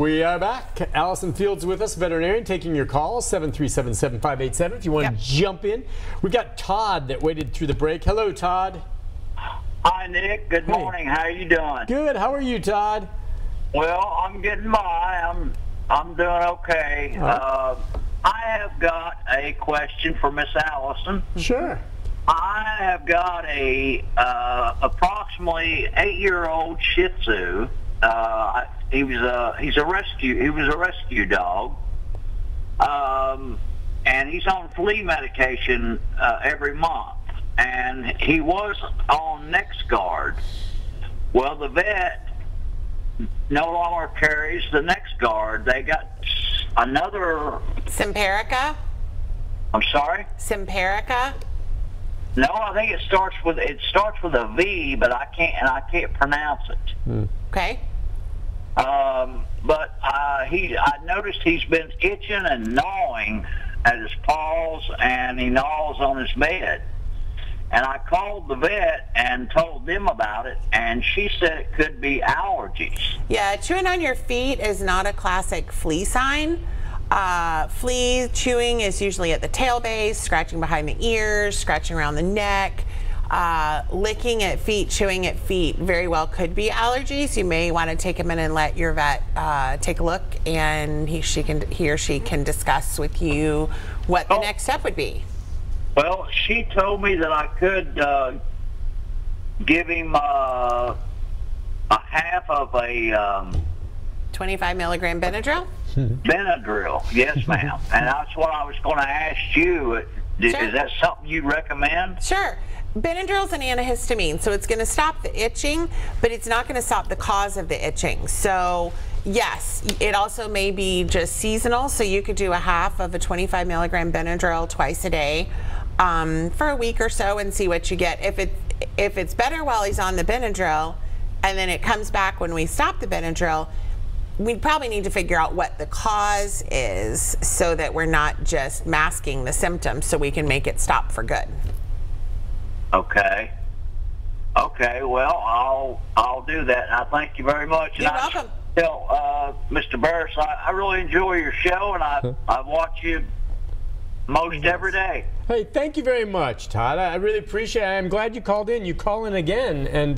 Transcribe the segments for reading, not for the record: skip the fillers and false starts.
We are back. Allison Fields with us, veterinarian, taking your calls, 737-7587. If you want to jump in. We got Todd that waited through the break. Hello, Todd. Hi, Nick. Good morning. How are you doing? Good. How are you, Todd? Well, I'm getting by. I'm doing okay. I have got a question for Miss Allison. Sure. I have got a approximately 8-year-old Shih Tzu. He was a rescue dog, and he's on flea medication every month, and he was on NexGard. Well, the vet no longer carries the NexGard. They got another Simparica. I'm sorry. Simparica. No, I think it starts with a V, but I can't pronounce it. Okay. But I noticed he's been itching and gnawing at his paws, and he gnaws on his bed. And I called the vet and told them about it, and she said it could be allergies. Yeah, chewing on your feet is not a classic flea sign. Flea chewing is usually at the tail base, scratching behind the ears, scratching around the neck. Licking at feet, chewing at feet very well could be allergies. You may want to take a minute and let your vet take a look, and he or she can discuss with you what the next step would be. Well, she told me that I could give him a half of a 25 milligram Benadryl? Benadryl, yes, ma'am. And that's what I was going to ask you. Is that something you recommend? Sure. Benadryl's an antihistamine, so it's going to stop the itching, but it's not going to stop the cause of the itching. So yes, it also may be just seasonal, so you could do a half of a 25 milligram Benadryl twice a day for a week or so and see what you get. If it's better while he's on the Benadryl and then it comes back when we stop the Benadryl, we probably need to figure out what the cause is so that we're not just masking the symptoms, so we can make it stop for good. Okay. Okay, well, I'll do that. I thank you very much. You're welcome. Tell Mr. Beres, I really enjoy your show, and I watch you most every day. Hey, thank you very much, Todd. I really appreciate it. I'm glad you called in. You call in again, and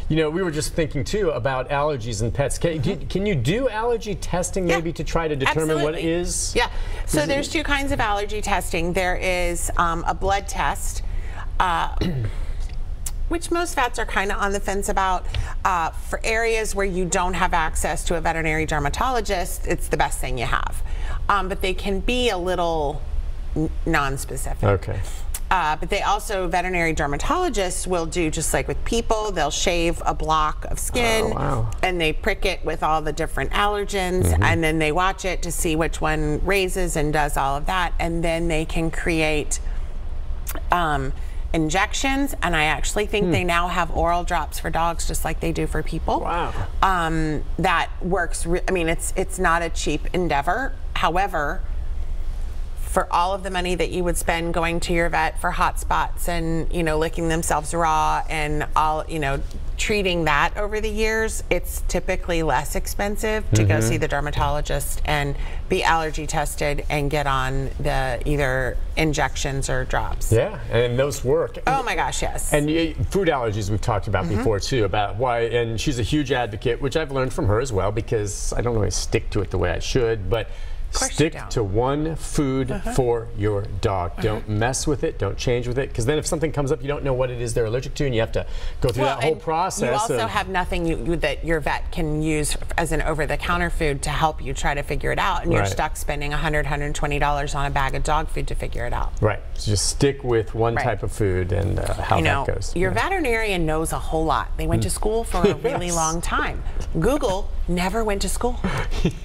you know, we were just thinking too about allergies in pets. Can you do allergy testing maybe to try to determine what is? Yeah. So there's two kinds of allergy testing. There is a blood test, which most vets are kind of on the fence about. For areas where you don't have access to a veterinary dermatologist, it's the best thing you have. But they can be a little non-specific. Okay. But they also, veterinary dermatologists will do just like with people, they'll shave a block of skin and they prick it with all the different allergens, and then they watch it to see which one raises and does all of that, and then they can create injections, and I actually think they now have oral drops for dogs just like they do for people. Wow. That works, I mean, it's not a cheap endeavor. However, for all of the money that you would spend going to your vet for hot spots and, you know, licking themselves raw and all, you know, treating that over the years, it's typically less expensive to go see the dermatologist and be allergy tested and get on the either injections or drops. Yeah, and those work. Oh my gosh, yes. And food allergies we've talked about before too, about why, and she's a huge advocate, which I've learned from her as well, because I don't always stick to it the way I should, but stick to one food for your dog. Don't mess with it. Don't change with it. Because then if something comes up, you don't know what it is they're allergic to, and you have to go through that whole process. You also have nothing that your vet can use as an over-the-counter food to help you try to figure it out. And you're stuck spending $100, $120 on a bag of dog food to figure it out. Right. So just stick with one type of food and how that goes. Your veterinarian knows a whole lot. They went to school for a really long time. Google never went to school,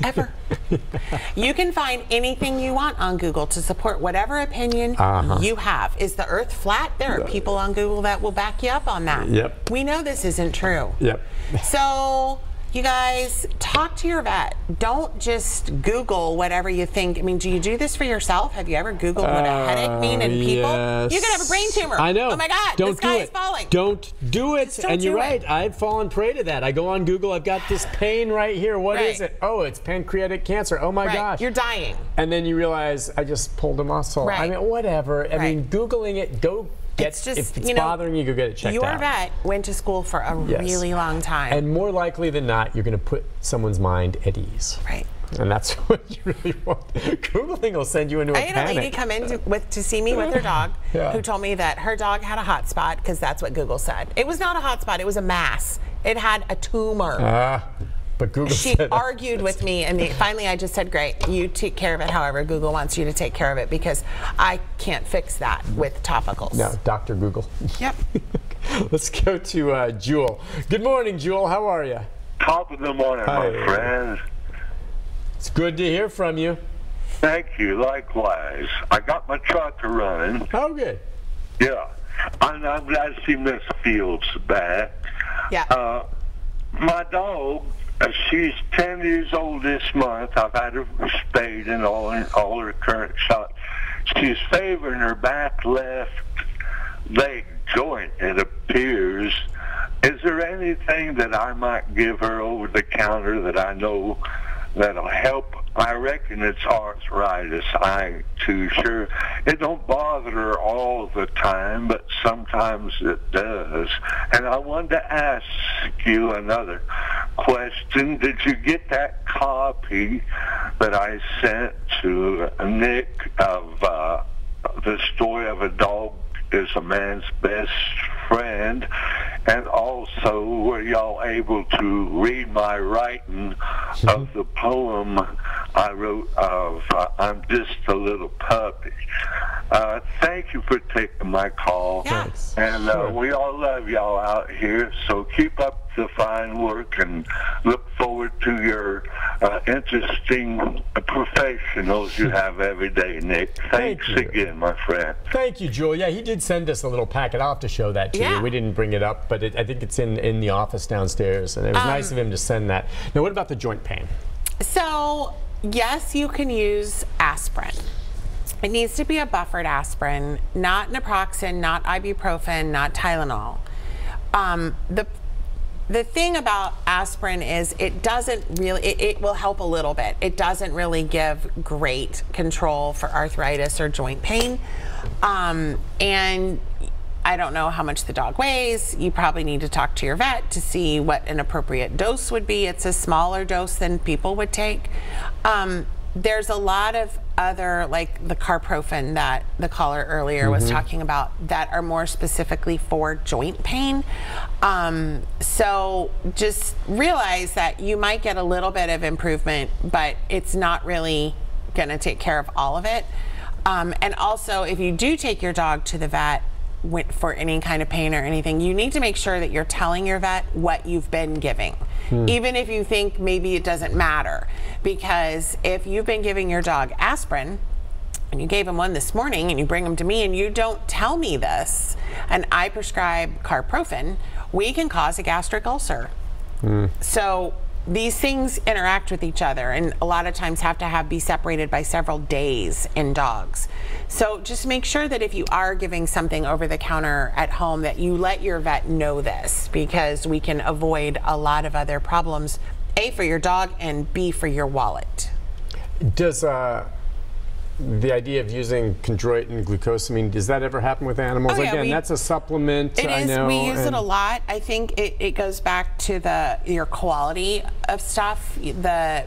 ever. You can find anything you want on Google to support whatever opinion you have. Is the earth flat? There are people on Google that will back you up on that. We know this isn't true. So You guys, talk to your vet. Don't just Google whatever you think. I mean, do you do this for yourself? Have you ever Googled what a headache means in people? Yes. You could have a brain tumor. I know. Oh my God, Don't the sky do is falling. Don't do it. Just don't and you're do right. it. I've fallen prey to that. I go on Google. I've got this pain right here. What is it? Oh, it's pancreatic cancer. Oh my gosh. You're dying. And then you realize I just pulled a muscle. Right. I mean, whatever. I mean, Googling it, go get, if it's bothering you, go get it checked out. Your vet went to school for a really long time. And more likely than not, you're going to put someone's mind at ease. Right. And that's what you really want. Googling will send you into a panic. I had a lady come in to see me with her dog who told me that her dog had a hot spot because that's what Google said. It was not a hot spot. It was a mass. It had a tumor. But Google she argued with me, and finally I just said, great, you take care of it however Google wants you to take care of it, because I can't fix that with topicals. No, Dr. Google. Yep. Let's go to Jewel. Good morning, Jewel. How are you? Top of the morning, my friend. It's good to hear from you. Thank you. Likewise. I got my truck running. Oh, good. Yeah. I'm glad to see Miss Fields back. Yeah. My dog, she's 10 years old this month. I've had her spayed and all her current shots. She's favoring her back left leg joint, it appears. Is there anything that I might give her over the counter that I know that'll help? I reckon it's arthritis. I ain't too sure. It don't bother her all the time, but sometimes it does. And I wanted to ask you another question. Did you get that copy that I sent to Nick of the story of a dog is a man's best friend? And also, were y'all able to read my writing of the poem I wrote of I'm Just a Little Puppy? Thank you for taking my call. Yeah. And we all love y'all out here, so keep up the fine work and look forward to your interesting professionals you have every day, Nick. Thanks again, my friend. Thank you, Jewel. Yeah, he did send us a little packet. I'll have to show that to you. We didn't bring it up, but I think it's in the office downstairs, and it was nice of him to send that. Now, what about the joint pain? So, yes, you can use aspirin. It needs to be a buffered aspirin, not naproxen, not ibuprofen, not Tylenol. The thing about aspirin is it doesn't really, it will help a little bit. It doesn't really give great control for arthritis or joint pain. And I don't know how much the dog weighs. You probably need to talk to your vet to see what an appropriate dose would be. It's a smaller dose than people would take. There's a lot of other, like the carprofen that the caller earlier was talking about, that are more specifically for joint pain. So just realize that you might get a little bit of improvement, but it's not really going to take care of all of it. And also, if you do take your dog to the vet for any kind of pain or anything, you need to make sure that you're telling your vet what you've been giving. Even if you think maybe it doesn't matter, because if you've been giving your dog aspirin and you gave him one this morning and you bring him to me and you don't tell me this and I prescribe carprofen, we can cause a gastric ulcer. So these things interact with each other, and a lot of times have to be separated by several days in dogs. So just make sure that if you are giving something over the counter at home, that you let your vet know this, because we can avoid a lot of other problems, A, for your dog, and B, for your wallet. Does the idea of using chondroitin, glucosamine, does that ever happen with animals? Oh, yeah, Again, that's a supplement. It is. We use it a lot. I think it goes back to your quality of stuff, the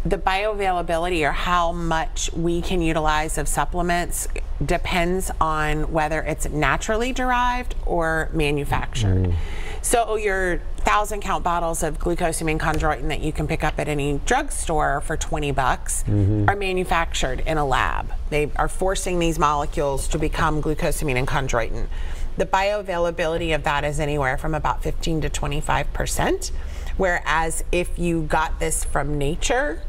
bioavailability, or how much we can utilize of supplements depends on whether it's naturally derived or manufactured. So your 1,000 count bottles of glucosamine chondroitin that you can pick up at any drugstore for 20 bucks are manufactured in a lab. They are forcing these molecules to become glucosamine and chondroitin. The bioavailability of that is anywhere from about 15 to 25%, whereas if you got this from nature,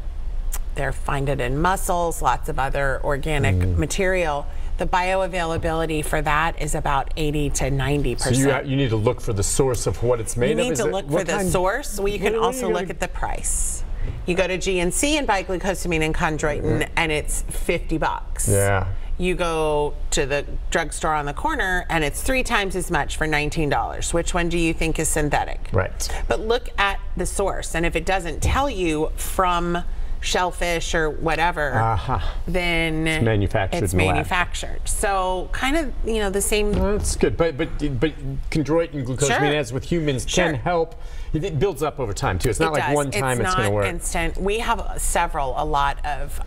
they find it in mussels, lots of other organic material, The bioavailability for that is about 80 to 90%. So you need to look for the source of what it's made of? You need to look for the source. Well, you can also look at the price. You go to GNC and buy glucosamine and chondroitin, and it's $50. Yeah. You go to the drugstore on the corner, and it's 3 times as much for $19. Which one do you think is synthetic? Right. But look at the source, and if it doesn't tell you from shellfish or whatever, then it's manufactured. It's manufactured. So kind of, you know, the same. That's good, but chondroitin, glucosamine, as with humans, can help. It builds up over time too. It's not like one time it's going to work. It's not instant. We have a lot of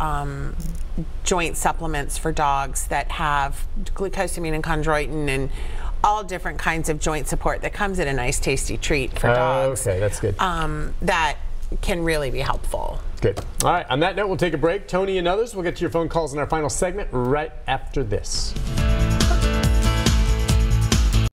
joint supplements for dogs that have glucosamine and chondroitin and all different kinds of joint support that comes in a nice tasty treat for dogs. Okay, that's good. That can really be helpful. Good. All right, on that note, we'll take a break. Tony and others, we'll get to your phone calls in our final segment right after this.